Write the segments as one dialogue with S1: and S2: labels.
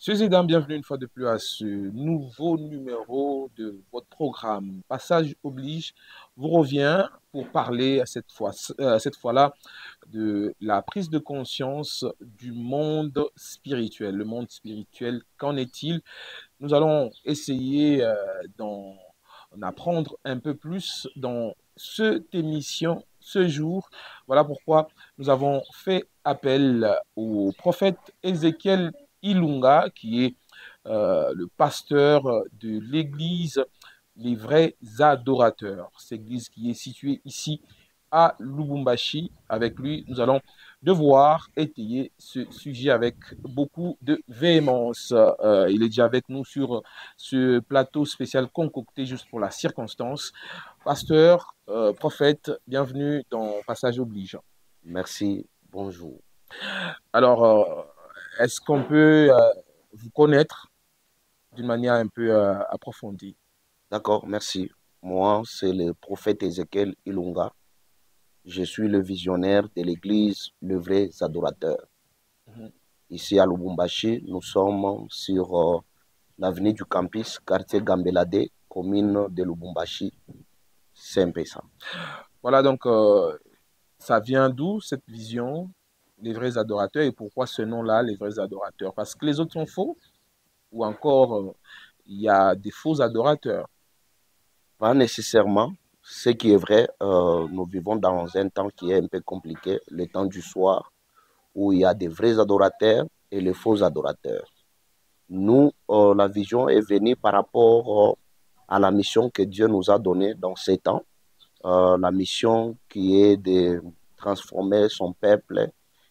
S1: Messieurs et dames, bienvenue une fois de plus à ce nouveau numéro de votre programme. Passage oblige vous revient pour parler à cette fois-là de la prise de conscience du monde spirituel. Le monde spirituel, qu'en est-il? Nous allons essayer d'en apprendre un peu plus dans cette émission, ce jour. Voilà pourquoi nous avons fait appel au prophète Ézéchiel Ilunga, qui est le pasteur de l'église Les Vrais Adorateurs. Cette église qui est située ici à Lubumbashi. Avec lui, nous allons devoir étayer ce sujet avec beaucoup de véhémence. Il est déjà avec nous sur ce plateau spécial concocté juste pour la circonstance. Pasteur, prophète, bienvenue dans Passage oblige.
S2: Merci, bonjour.
S1: Alors, est-ce qu'on peut vous connaître d'une manière un peu approfondie?
S2: D'accord, merci. Moi, c'est le prophète Ézéchiel Ilunga. Je suis le visionnaire de l'église Le Vrai Adorateur.
S1: Mhm.
S2: Ici à Lubumbashi, nous sommes sur l'avenue du Campus, quartier Gambelade, commune de Lubumbashi. C'est un peu ça.
S1: Voilà, donc, ça vient d'où cette vision, les vrais adorateurs, et pourquoi ce nom-là, les vrais adorateurs? Parce que les autres sont faux, ou encore il y a des faux adorateurs?
S2: Pas nécessairement. Ce qui est vrai, nous vivons dans un temps qui est un peu compliqué, le temps du soir, où il y a des vrais adorateurs et les faux adorateurs. Nous, la vision est venue par rapport à la mission que Dieu nous a donnée dans ces temps. La mission qui est de transformer son peuple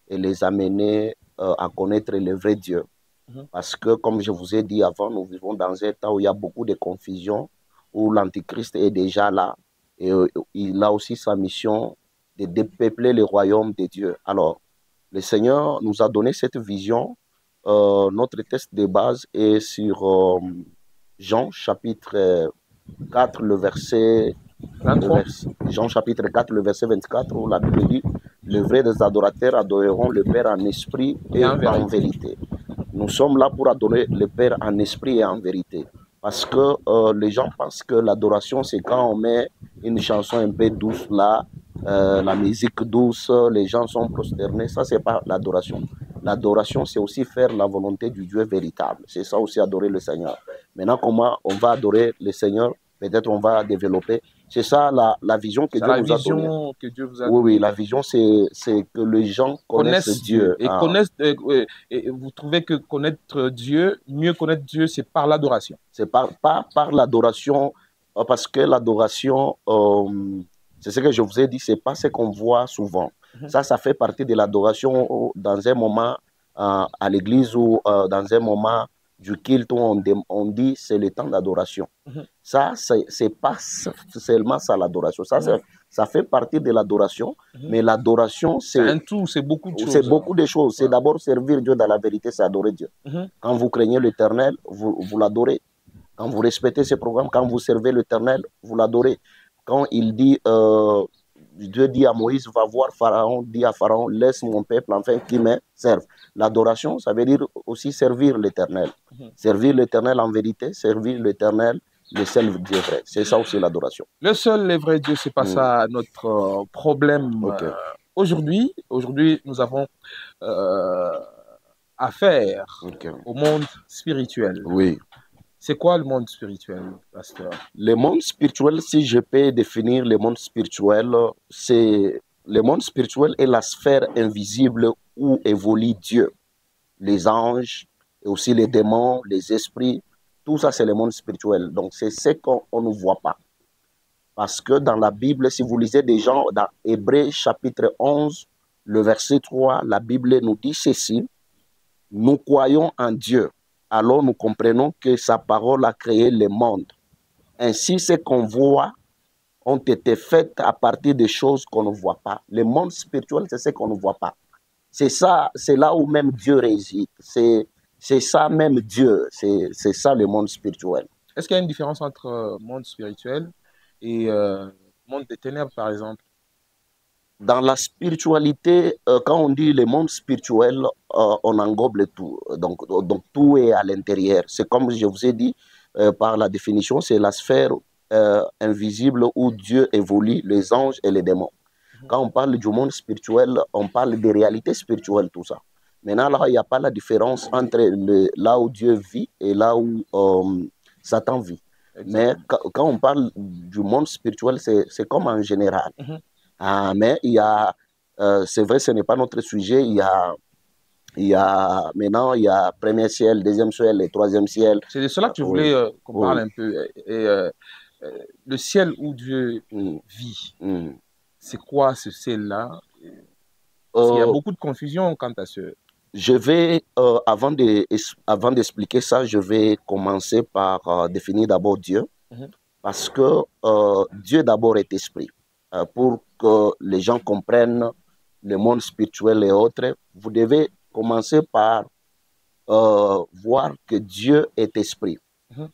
S2: et les amener à connaître le vrai Dieu.
S1: Mhm.
S2: Parce que, comme je vous ai dit avant, nous vivons dans un temps où il y a beaucoup de confusion, où l'Antichrist est déjà là. Et il a aussi sa mission de dépeupler le royaume de Dieu. Alors, le Seigneur nous a donné cette vision. Notre texte de base est sur Jean chapitre 4,
S1: Trois.
S2: Jean chapitre 4, le verset 24, où la Bible dit, le vrai des adorateurs adoreront le Père en esprit
S1: Et
S2: et
S1: en
S2: en
S1: vérité.
S2: vérité. Nous sommes là pour adorer le Père en esprit et en vérité. Parce que les gens pensent que l'adoration, c'est quand on met une chanson un peu douce là, la musique douce, les gens sont prosternés. Ça, c'est pas l'adoration. L'adoration, c'est aussi faire la volonté du Dieu véritable. C'est ça aussi adorer le Seigneur. Maintenant, comment on va adorer le Seigneur? Peut-être on va développer. C'est ça la vision que
S1: C'est
S2: Dieu
S1: la
S2: nous a donnée.
S1: vision que Dieu vous a
S2: Oui, oui,
S1: donnée.
S2: la vision, c'est que les gens connaissent
S1: Connaissent Dieu.
S2: Dieu.
S1: Et connaissent, et vous trouvez que connaître Dieu, mieux connaître Dieu, c'est par l'adoration.
S2: C'est pas par l'adoration, parce que l'adoration, c'est ce que je vous ai dit, c'est pas ce qu'on voit souvent.
S1: Mhm.
S2: Ça fait partie de l'adoration dans un moment à l'église ou dans un moment du culte où on dit c'est le temps d'adoration.
S1: Mhm.
S2: Ça, c'est pas seulement ça l'adoration.
S1: Mhm.
S2: Ça fait partie de l'adoration,
S1: Mhm.
S2: mais l'adoration,
S1: C'est un tout, c'est beaucoup de
S2: c'est
S1: choses.
S2: beaucoup de choses. C'est
S1: Ouais.
S2: d'abord servir Dieu dans la vérité, c'est adorer Dieu.
S1: Mhm.
S2: Quand vous craignez l'Éternel, vous l'adorez. Quand vous respectez ce programme, quand vous servez l'Éternel, vous l'adorez. Quand il dit, Dieu dit à Moïse, va voir Pharaon, dit à Pharaon, laisse mon peuple enfin qui me serve. L'adoration, ça veut dire aussi servir l'Éternel.
S1: Mhm.
S2: Servir l'Éternel en vérité, servir l'Éternel, le seul Dieu vrai. C'est ça aussi l'adoration.
S1: Le seul et vrai Dieu, c'est pas
S2: Mm.
S1: ça notre problème
S2: Ok,
S1: aujourd'hui. Aujourd'hui, nous avons euh, affaire
S2: ok.
S1: au monde spirituel.
S2: Oui.
S1: C'est quoi le monde spirituel, pasteur?
S2: Le monde spirituel, si je peux définir le monde spirituel, c'est le monde spirituel est la sphère invisible où évolue Dieu. Les anges, et aussi les démons, les esprits, tout ça c'est le monde spirituel. Donc c'est ce qu'on ne voit pas. Parce que dans la Bible, si vous lisez des gens, dans Hébreux chapitre 11, le verset 3, la Bible nous dit ceci, nous croyons en Dieu, alors nous comprenons que sa parole a créé le monde. Ainsi, ce qu'on voit ont été faits à partir des choses qu'on ne voit pas. Le monde spirituel, c'est ce qu'on ne voit pas. C'est ça, c'est là où même Dieu réside. C'est ça même Dieu. C'est ça le monde spirituel.
S1: Est-ce qu'il y a une différence entre monde spirituel et monde des ténèbres, par exemple?
S2: Dans la spiritualité, quand on dit le monde spirituel, on englobe tout. Donc tout est à l'intérieur. C'est comme je vous ai dit par la définition, c'est la sphère invisible où Dieu évolue, les anges et les démons. Quand on parle du monde spirituel, on parle des réalités spirituelles, tout ça. Maintenant, là, il n'y a pas la différence entre là où Dieu vit et là où Satan vit. Mais quand on parle du monde spirituel, c'est comme en général. Mais il y a, c'est vrai, ce n'est pas notre sujet. Maintenant, il y a premier ciel, deuxième ciel et troisième ciel.
S1: C'est de cela que je voulais qu'on parle un peu. Le ciel où Dieu vit, c'est quoi ce ciel-là? Parce qu'il y a beaucoup de confusion quant à ce.
S2: Je vais, avant d'expliquer ça, je vais commencer par définir d'abord Dieu. Parce que Dieu d'abord est esprit. Pour que les gens comprennent le monde spirituel et autres, vous devez commencer par voir que Dieu est esprit.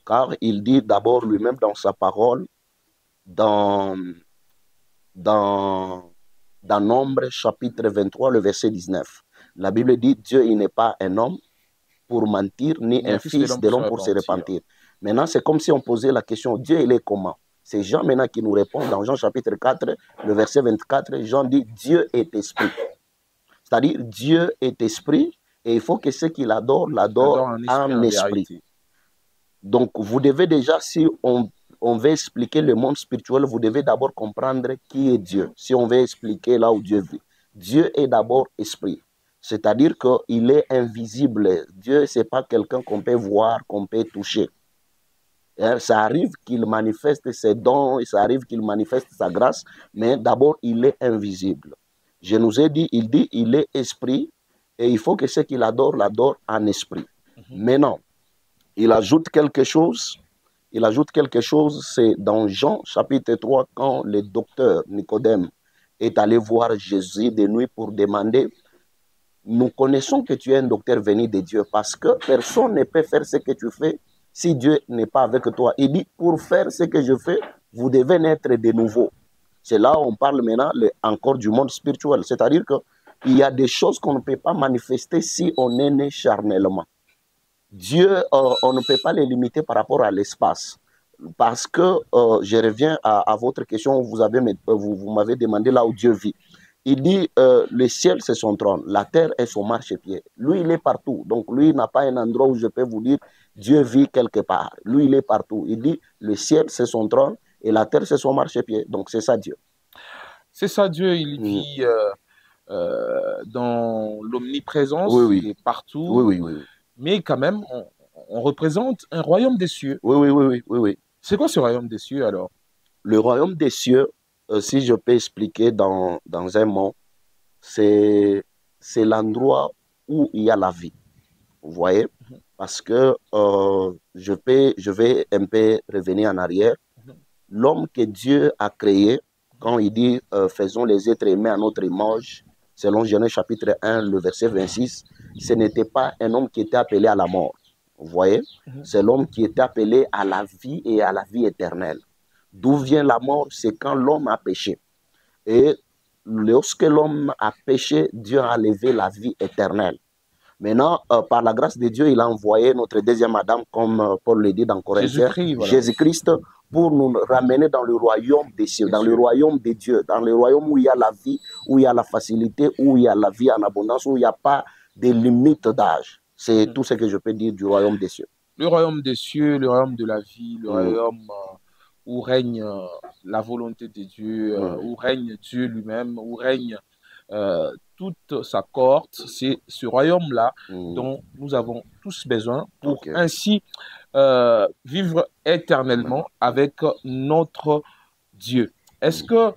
S2: Car il dit d'abord lui-même dans sa parole, dans Nombre chapitre 23, le verset 19. La Bible dit, Dieu, il n'est pas un homme pour mentir, ni un fils de l'homme pour se repentir. Maintenant, c'est comme si on posait la question, Dieu, il est comment? C'est Jean maintenant qui nous répond dans Jean chapitre 4, le verset 24. Jean dit, Dieu est esprit. C'est-à-dire, Dieu est esprit et il faut que ceux qui l'adorent, l'adorent en esprit. Donc, vous devez déjà, si on veut expliquer le monde spirituel, vous devez d'abord comprendre qui est Dieu. Si on veut expliquer là où Dieu vit. Dieu est d'abord esprit. C'est-à-dire qu'il est invisible. Dieu, ce n'est pas quelqu'un qu'on peut voir, qu'on peut toucher. Ça arrive qu'il manifeste ses dons, ça arrive qu'il manifeste sa grâce, mais d'abord, il est invisible. Je nous ai dit, il est esprit, et il faut que ceux qui l'adorent, l'adorent en esprit. Maintenant, il ajoute quelque chose, c'est dans Jean chapitre 3, quand le docteur Nicodème est allé voir Jésus de nuit pour demander, nous connaissons que tu es un docteur venu de Dieu, parce que personne ne peut faire ce que tu fais si Dieu n'est pas avec toi. Il dit, pour faire ce que je fais, vous devez naître de nouveau. C'est là où on parle maintenant encore du monde spirituel. C'est-à-dire qu'il y a des choses qu'on ne peut pas manifester si on est né charnellement. Dieu, on ne peut pas les limiter par rapport à l'espace. Parce que, je reviens à votre question, vous m'avez demandé là où Dieu vit. Il dit, le ciel c'est son trône, la terre est son marchepied. Lui, il est partout. Donc, lui, il n'a pas un endroit où je peux vous dire, Dieu vit quelque part. Lui, il est partout. Il dit, le ciel c'est son trône et la terre c'est son marchepied. Donc, c'est ça Dieu.
S1: C'est ça Dieu, il vit dans l'omniprésence, il est partout.
S2: Oui.
S1: Mais quand même, on représente un royaume des cieux.
S2: Oui.
S1: C'est quoi ce royaume des cieux alors?
S2: Le royaume des cieux, si je peux expliquer dans un mot, c'est l'endroit où il y a la vie. Vous voyez? Parce que je vais un peu revenir en arrière. L'homme que Dieu a créé, quand il dit faisons les êtres humains à notre image, selon Genèse chapitre 1, le verset 26, ce n'était pas un homme qui était appelé à la mort. Vous voyez? C'est l'homme qui était appelé à la vie et à la vie éternelle. D'où vient la mort? C'est quand l'homme a péché. Et lorsque l'homme a péché, Dieu a enlevé la vie éternelle. Maintenant, par la grâce de Dieu, il a envoyé notre deuxième Adam, comme Paul le dit dans Corinthiens, Jésus-Christ, pour nous ramener dans le royaume des cieux, dans le royaume de Dieu, dans le royaume où il y a la vie, où il y a la facilité, où il y a la vie en abondance, où il n'y a pas de limite d'âge. C'est tout ce que je peux dire du royaume des cieux.
S1: Le royaume des cieux, le royaume de la vie, le royaume où règne la volonté de Dieu, où règne Dieu lui-même, où règne toute sa cohorte. C'est ce royaume-là dont nous avons tous besoin pour ainsi vivre éternellement avec notre Dieu. Est-ce que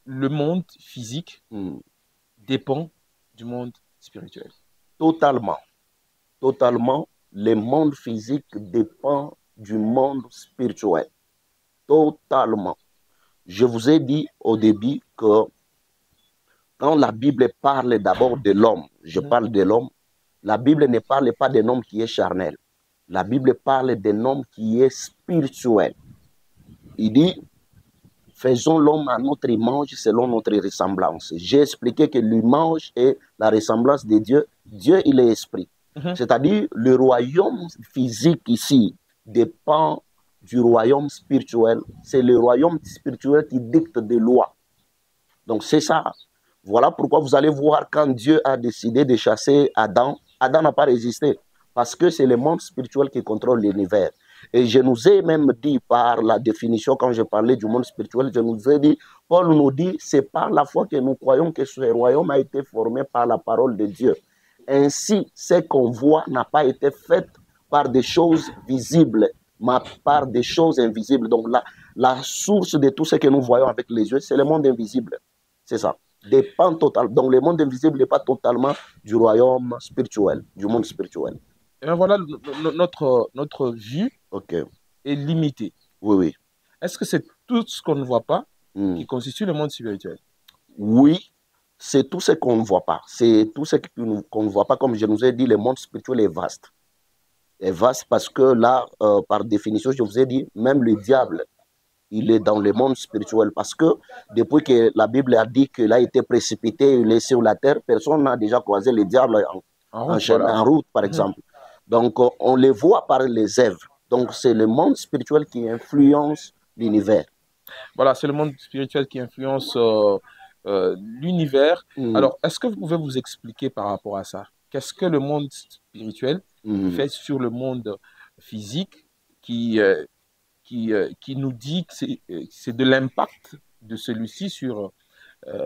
S1: le monde physique dépend du monde spirituel?
S2: Totalement. Totalement, le monde physique dépend du monde spirituel. Totalement. Je vous ai dit au début que quand la Bible parle d'abord de l'homme, je parle de l'homme, la Bible ne parle pas d'un homme qui est charnel. La Bible parle d'un homme qui est spirituel. Il dit, faisons l'homme à notre image selon notre ressemblance. J'ai expliqué que l'image est la ressemblance de Dieu. Dieu, il est esprit. C'est-à-dire, le royaume physique ici dépend du royaume spirituel. C'est le royaume spirituel qui dicte des lois. Donc, c'est ça. Voilà pourquoi vous allez voir quand Dieu a décidé de chasser Adam, Adam n'a pas résisté. Parce que c'est le monde spirituel qui contrôle l'univers. Et je nous ai même dit par la définition, quand je parlais du monde spirituel, je nous ai dit, Paul nous dit, c'est par la foi que nous croyons que ce royaume a été formé par la parole de Dieu. Ainsi, ce qu'on voit n'a pas été fait par des choses visibles, mais par des choses invisibles. Donc la source de tout ce que nous voyons avec les yeux, c'est le monde invisible. C'est ça. Dépend totalement. Donc le monde invisible n'est pas totalement du royaume spirituel, du monde spirituel.
S1: Et bien voilà, notre vue est limitée.
S2: Oui, oui.
S1: Est-ce que c'est tout ce qu'on ne voit pas qui constitue le monde spirituel?
S2: Oui, c'est tout ce qu'on ne voit pas. C'est tout ce qu'on ne voit pas. Comme je nous ai dit, le monde spirituel est vaste. Est vaste parce que là, par définition, je vous ai dit, même le diable, il est dans le monde spirituel. Parce que depuis que la Bible a dit qu'il a été précipité, il est sur la terre, personne n'a déjà croisé le diable en route, par exemple. Donc, on les voit par les œuvres. Donc, c'est le monde spirituel qui influence l'univers.
S1: Voilà, c'est le monde spirituel qui influence l'univers. Alors, est-ce que vous pouvez vous expliquer par rapport à ça? Qu'est-ce que le monde spirituel fait sur le monde physique qui nous dit que c'est de l'impact de celui-ci sur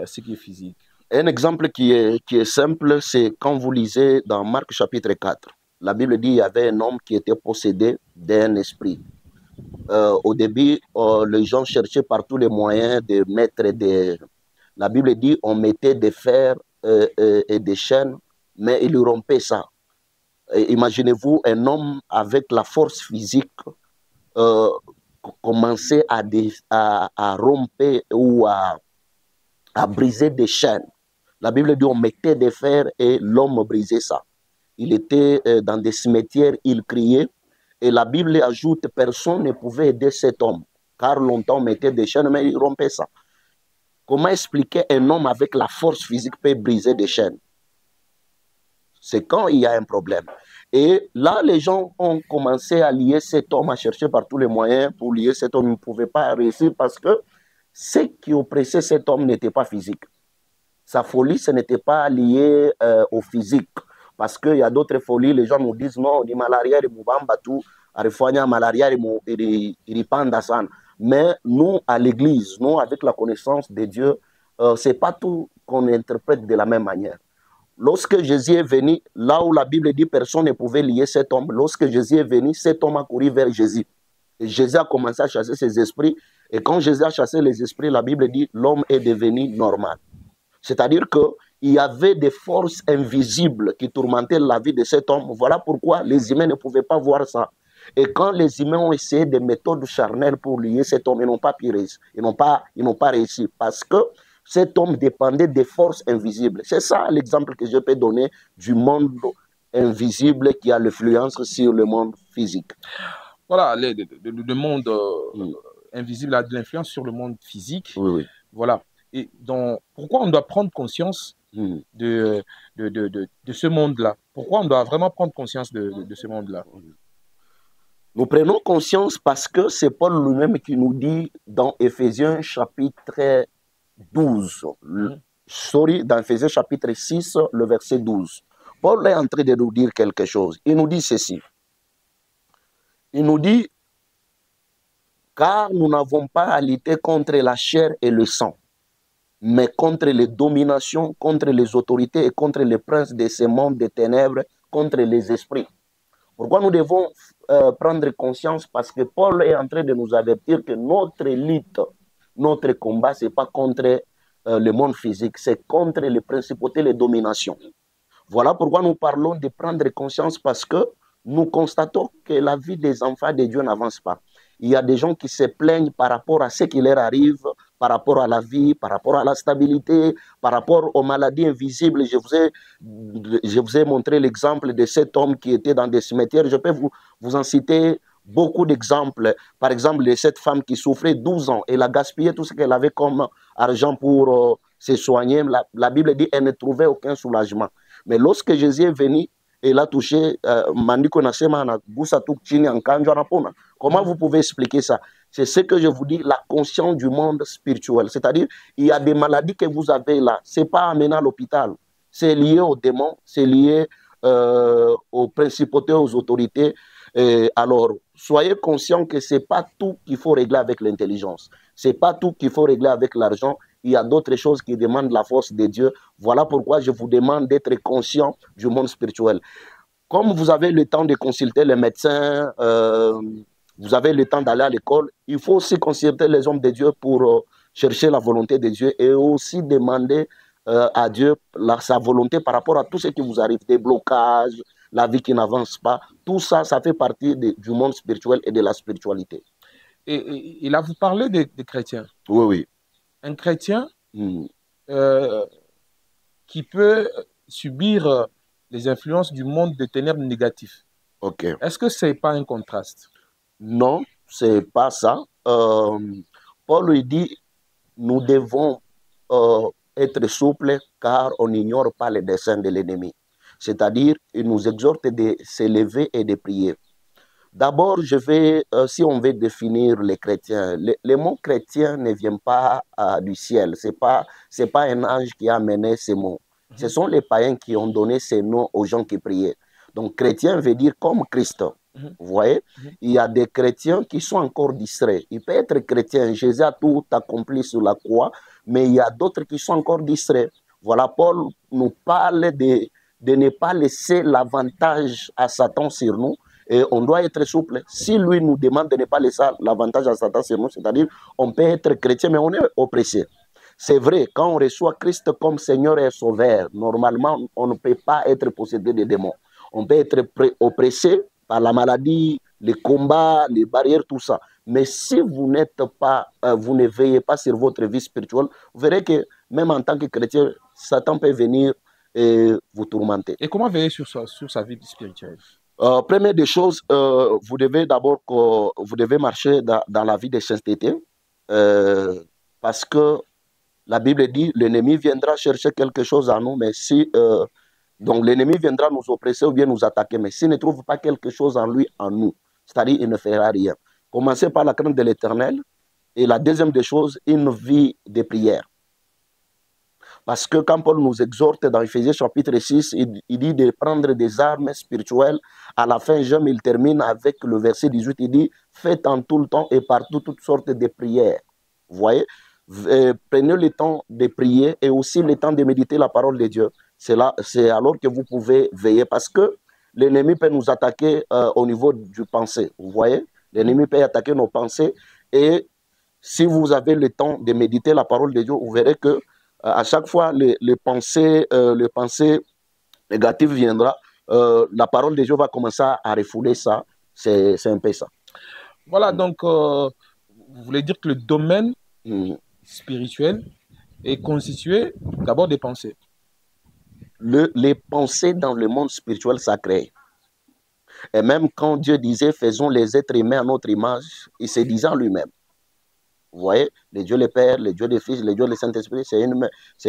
S1: ce qui est physique?
S2: Un exemple qui est simple, c'est quand vous lisez dans Marc chapitre 4. La Bible dit qu'il y avait un homme qui était possédé d'un esprit. Au début, les gens cherchaient par tous les moyens de mettre des... La Bible dit on mettait des fers et des chaînes, mais il rompait ça. Imaginez-vous un homme avec la force physique commencer à rompre ou à briser des chaînes. La Bible dit on mettait des fers et l'homme brisait ça. Il était dans des cimetières, il criait. Et la Bible ajoute, personne ne pouvait aider cet homme, car longtemps on mettait des chaînes, mais il rompait ça. Comment expliquer un homme avec la force physique peut briser des chaînes? C'est quand il y a un problème. Et là, les gens ont commencé à lier cet homme, à chercher par tous les moyens pour lier cet homme. Ils ne pouvaient pas réussir parce que ce qui oppressait cet homme n'était pas physique. Sa folie, ce n'était pas lié au physique. Parce qu'il y a d'autres folies, les gens nous disent non, di malaria, di mubamba, tout, arifonia malaria, di pandasan. Mais nous, à l'église, nous, avec la connaissance de Dieu, ce n'est pas tout qu'on interprète de la même manière. Lorsque Jésus est venu, là où la Bible dit personne ne pouvait lier cet homme, lorsque Jésus est venu, cet homme a couru vers Jésus. Et Jésus a commencé à chasser ses esprits. Et quand Jésus a chassé les esprits, la Bible dit l'homme est devenu normal. C'est-à-dire qu'il y avait des forces invisibles qui tourmentaient la vie de cet homme. Voilà pourquoi les humains ne pouvaient pas voir ça. Et quand les humains ont essayé des méthodes charnelles pour lier cet homme, ils n'ont pas pu réussir. Ils n'ont pas réussi parce que cet homme dépendait des forces invisibles. C'est ça l'exemple que je peux donner du monde invisible qui a l'influence sur le monde physique.
S1: Voilà, le monde invisible a de l'influence sur le monde physique.
S2: Oui, oui.
S1: Voilà. Et donc, pourquoi on doit prendre conscience de ce monde-là? Pourquoi on doit vraiment prendre conscience de ce monde-là?
S2: Nous prenons conscience parce que c'est Paul lui-même qui nous dit dans Éphésiens chapitre 12, dans Éphésiens chapitre 6, le verset 12. Paul est en train de nous dire quelque chose. Il nous dit ceci. Il nous dit, car nous n'avons pas à lutter contre la chair et le sang, mais contre les dominations, contre les autorités et contre les princes de ce monde des ténèbres, contre les esprits. Pourquoi nous devons prendre conscience? Parce que Paul est en train de nous avertir que notre lutte, notre combat, ce n'est pas contre le monde physique, c'est contre les principautés, les dominations. Voilà pourquoi nous parlons de prendre conscience, parce que nous constatons que la vie des enfants de Dieu n'avance pas. Il y a des gens qui se plaignent par rapport à ce qui leur arrive, par rapport à la vie, par rapport à la stabilité, par rapport aux maladies invisibles. Je vous ai montré l'exemple de cet homme qui était dans des cimetières. Je peux vous en citer beaucoup d'exemples. Par exemple, de cette femme qui souffrait 12 ans, elle a gaspillé tout ce qu'elle avait comme argent pour se soigner. La Bible dit qu'elle ne trouvait aucun soulagement. Mais lorsque Jésus est venu, elle a touché, comment vous pouvez expliquer ça? C'est ce que je vous dis, la conscience du monde spirituel. C'est-à-dire, il y a des maladies que vous avez là. Ce n'est pas amené à l'hôpital. C'est lié aux démons, c'est lié aux principautés, aux autorités. Alors, soyez conscients que ce n'est pas tout qu'il faut régler avec l'intelligence. Ce n'est pas tout qu'il faut régler avec l'argent. Il y a d'autres choses qui demandent la force de Dieu. Voilà pourquoi je vous demande d'être conscient du monde spirituel. Comme vous avez le temps de consulter les médecins, vous avez le temps d'aller à l'école, il faut aussi consulter les hommes de Dieu pour chercher la volonté de Dieu et aussi demander à Dieu sa volonté par rapport à tout ce qui vous arrive, des blocages, la vie qui n'avance pas. Tout ça, ça fait partie du monde spirituel et de la spiritualité.
S1: Et là, vous parlez des chrétiens.
S2: Oui, oui.
S1: Un chrétien qui peut subir les influences du monde des ténèbres négatifs.
S2: Okay.
S1: Est-ce que ce n'est pas un contraste?
S2: Non, ce n'est pas ça. Paul lui dit, nous devons être souples car on n'ignore pas les desseins de l'ennemi. C'est-à-dire, il nous exhorte de s'élever et de prier. D'abord, si on veut définir les chrétiens, le mot chrétien ne vient pas du ciel. Ce n'est pas un ange qui a amené ces mots. Ce sont les païens qui ont donné ces noms aux gens qui priaient. Donc, chrétien veut dire comme Christ. Vous voyez, il y a des chrétiens qui sont encore distraits. Il peut être chrétien, Jésus a tout accompli sur la croix, mais il y a d'autres qui sont encore distraits. Voilà, Paul nous parle de ne pas laisser l'avantage à Satan sur nous. Et on doit être souple. Si lui nous demande de ne pas laisser l'avantage à Satan sur nous, c'est-à-dire on peut être chrétien, mais on est oppressé. C'est vrai, quand on reçoit Christ comme Seigneur et Sauveur, normalement, on ne peut pas être possédé de démons. On peut être oppressé par la maladie, les combats, les barrières, tout ça. Mais si vous n'êtes pas, vous ne veillez pas sur votre vie spirituelle, vous verrez que même en tant que chrétien, Satan peut venir vous tourmenter.
S1: Et comment veiller sur sa vie spirituelle?
S2: Première des choses, vous devez d'abord vous devez marcher dans la vie de sainteté parce que la Bible dit l'ennemi viendra chercher quelque chose à nous, mais si donc l'ennemi viendra nous oppresser ou bien nous attaquer, mais s'il ne trouve pas quelque chose en lui, en nous, c'est-à-dire il ne fera rien. Commencez par la crainte de l'Éternel et la deuxième des choses, une vie de prière. Parce que quand Paul nous exhorte dans Éphésiens chapitre 6, il dit de prendre des armes spirituelles. À la fin, il termine avec le verset 18, il dit « Faites en tout le temps et partout toutes sortes de prières. » Vous voyez, prenez le temps de prier et aussi le temps de méditer la parole de Dieu. C'est alors que vous pouvez veiller parce que l'ennemi peut nous attaquer au niveau du pensée. Vous voyez, l'ennemi peut attaquer nos pensées et si vous avez le temps de méditer la parole de Dieu, vous verrez que à chaque fois, les pensées négatives viendra, la parole de Dieu va commencer à refouler ça. C'est un peu ça.
S1: Voilà, donc, vous voulez dire que le domaine spirituel est constitué d'abord des pensées.
S2: Les pensées dans le monde spirituel sacré. Et même quand Dieu disait, faisons les êtres humains à notre image, il se disait en lui-même. Vous voyez, le Dieu le Père, le Dieu le Fils, le Dieu le Saint-Esprit, c'est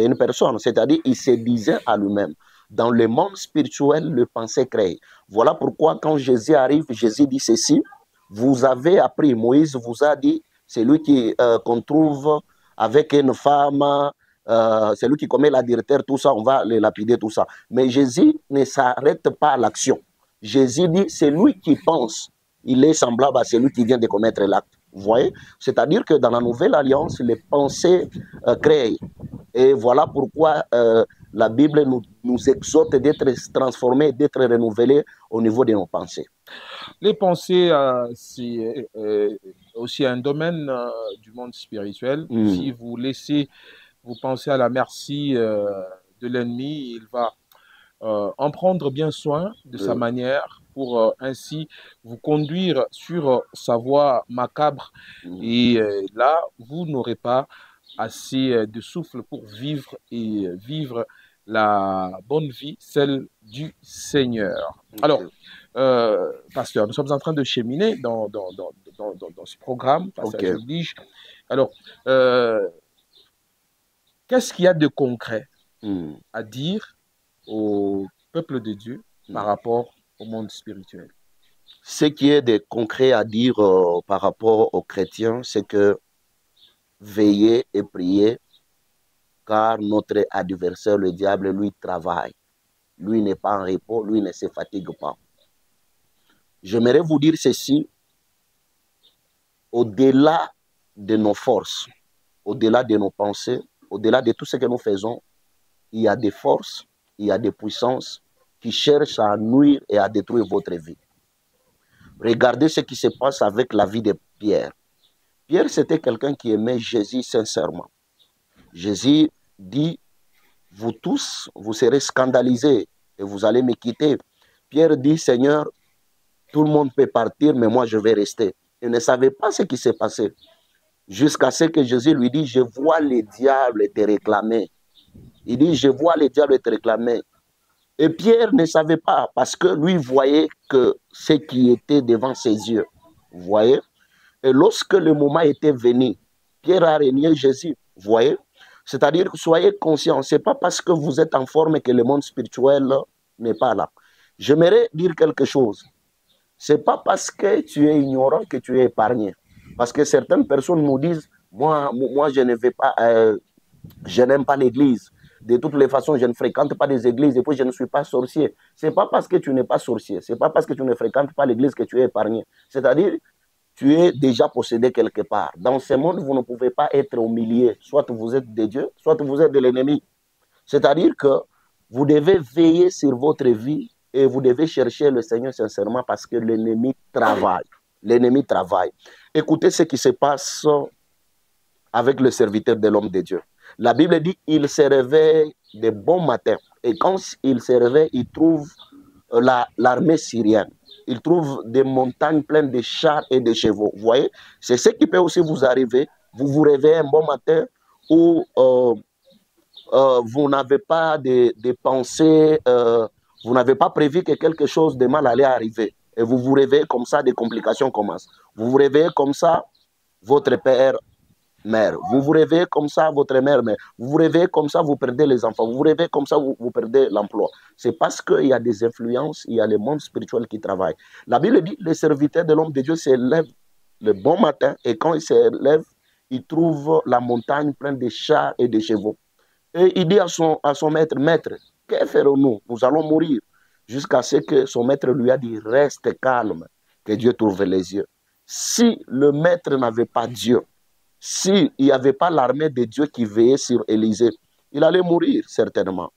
S2: une personne. C'est-à-dire, il se disait à lui-même. Dans le monde spirituel, le pensée crée. Voilà pourquoi quand Jésus arrive, Jésus dit ceci. Vous avez appris, Moïse vous a dit, c'est lui qu'on trouve avec une femme, c'est lui qui commet l'adultère, tout ça, on va le lapider, tout ça. Mais Jésus ne s'arrête pas à l'action. Jésus dit, c'est lui qui pense. Il est semblable à celui qui vient de commettre l'acte. Vous voyez? C'est-à-dire que dans la nouvelle alliance, les pensées créent. Et voilà pourquoi la Bible nous exhorte d'être transformés, d'être renouvelés au niveau de nos pensées.
S1: Les pensées, c'est aussi un domaine du monde spirituel. Si vous laissez vous penser à la merci de l'ennemi, il va en prendre bien soin de sa manière pour ainsi vous conduire sur sa voie macabre. Et là, vous n'aurez pas assez de souffle pour vivre et vivre la bonne vie, celle du Seigneur. Alors, pasteur, nous sommes en train de cheminer dans ce programme,
S2: Ok.
S1: Passage oblige. Alors, euh, qu'est-ce qu'il y a de concret
S2: Hmm.
S1: à dire au peuple de Dieu par
S2: Hmm.
S1: rapport au monde spirituel?
S2: Ce qui est de concret à dire par rapport aux chrétiens, c'est que veillez et priez, car notre adversaire, le diable, lui travaille. Lui n'est pas en repos, lui ne se fatigue pas. J'aimerais vous dire ceci, au-delà de nos forces, au-delà de nos pensées, au-delà de tout ce que nous faisons, il y a des forces, il y a des puissances qui cherchent à nuire et à détruire votre vie. Regardez ce qui se passe avec la vie de Pierre. Pierre, c'était quelqu'un qui aimait Jésus sincèrement. Jésus dit, vous tous, vous serez scandalisés et vous allez me quitter. Pierre dit, Seigneur, tout le monde peut partir, mais moi je vais rester. Il ne savait pas ce qui s'est passé. Jusqu'à ce que Jésus lui dit, je vois les diables te réclamer. Il dit, je vois les diables te réclamer. Et Pierre ne savait pas parce que lui voyait que ce qui était devant ses yeux. Vous voyez? Et lorsque le moment était venu, Pierre a renié Jésus. Vous voyez? C'est-à-dire, soyez conscients, ce n'est pas parce que vous êtes en forme que le monde spirituel n'est pas là. J'aimerais dire quelque chose. Ce n'est pas parce que tu es ignorant que tu es épargné. Parce que certaines personnes nous disent, moi je ne vais pas, je n'aime pas l'église. De toutes les façons, je ne fréquente pas des églises et puis je ne suis pas sorcier. Ce n'est pas parce que tu n'es pas sorcier, ce n'est pas parce que tu ne fréquentes pas l'église que tu es épargné. C'est-à-dire, tu es déjà possédé quelque part. Dans ce monde, vous ne pouvez pas être au milieu. Soit vous êtes de Dieu, soit vous êtes de l'ennemi. C'est-à-dire que vous devez veiller sur votre vie et vous devez chercher le Seigneur sincèrement parce que l'ennemi travaille. L'ennemi travaille. Écoutez ce qui se passe avec le serviteur de l'homme de Dieu. La Bible dit il se réveille de bon matin. Et quand il se réveille, il trouve l'armée syrienne. Il trouve des montagnes pleines de chars et de chevaux. Vous voyez, c'est ce qui peut aussi vous arriver. Vous vous réveillez un bon matin où vous n'avez pas de pensée, vous n'avez pas prévu que quelque chose de mal allait arriver. Et vous vous réveillez comme ça, des complications commencent. Vous vous réveillez comme ça, votre père mère. Vous vous réveillez comme ça, votre mère mère. Vous vous réveillez comme ça, vous perdez les enfants. Vous vous réveillez comme ça, vous perdez l'emploi. C'est parce qu'il y a des influences, il y a le monde spirituel qui travaille. La Bible dit, les serviteurs de l'homme de Dieu se lèvent le bon matin et quand ils se lèvent, ils trouvent la montagne pleine de chars et de chevaux. Et il dit à son maître, maître, que ferons-nous? Nous allons mourir. Jusqu'à ce que son maître lui a dit, reste calme, que Dieu t'ouvre les yeux. Si le maître n'avait pas Dieu, s'il n'y avait pas l'armée de Dieu qui veillait sur Élysée, il allait mourir certainement.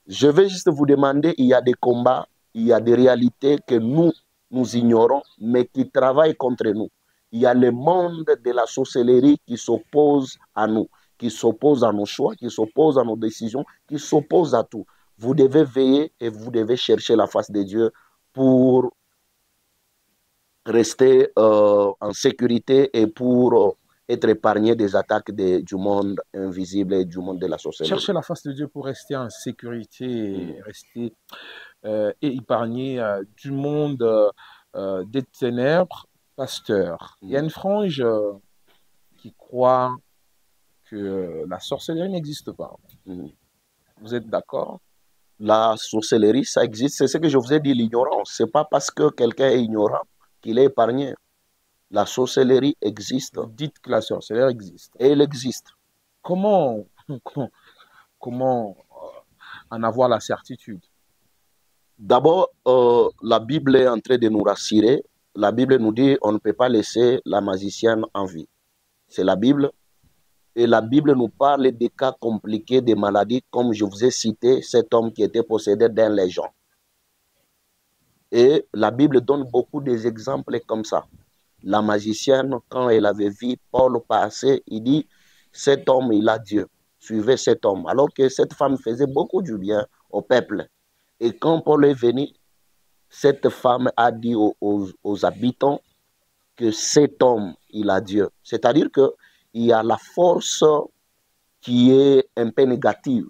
S2: Je vais juste vous demander, il y a des combats, il y a des réalités que nous ignorons, mais qui travaillent contre nous. Il y a le monde de la sorcellerie qui s'oppose à nous, qui s'oppose à nos choix, qui s'oppose à nos décisions, qui s'oppose à tout. Vous devez veiller et vous devez chercher la face de Dieu pour rester en sécurité et pour être épargné des attaques du monde invisible et du monde de la sorcellerie.
S1: Chercher la face de Dieu pour rester en sécurité et rester et épargné du monde des ténèbres, pasteur. Il y a une frange qui croit que la sorcellerie n'existe pas. Vous êtes d'accord?
S2: La sorcellerie, ça existe. C'est ce que je vous ai dit, l'ignorance. Ce n'est pas parce que quelqu'un est ignorant qu'il est épargné. La sorcellerie existe.
S1: Vous dites que la sorcellerie existe.
S2: Et elle existe.
S1: Comment en avoir la certitude?
S2: D'abord, la Bible est en train de nous rassurer. La Bible nous dit on ne peut pas laisser la magicienne en vie. C'est la Bible. Et la Bible nous parle des cas compliqués de maladies, comme je vous ai cité, cet homme qui était possédé d'un légion. Et la Bible donne beaucoup d'exemples comme ça. La magicienne, quand elle avait vu Paul passer, il dit, cet homme, il a Dieu. Suivez cet homme. Alors que cette femme faisait beaucoup du bien au peuple. Et quand Paul est venu, cette femme a dit aux habitants que cet homme, il a Dieu. C'est-à-dire qu'il y a la force qui est un peu négative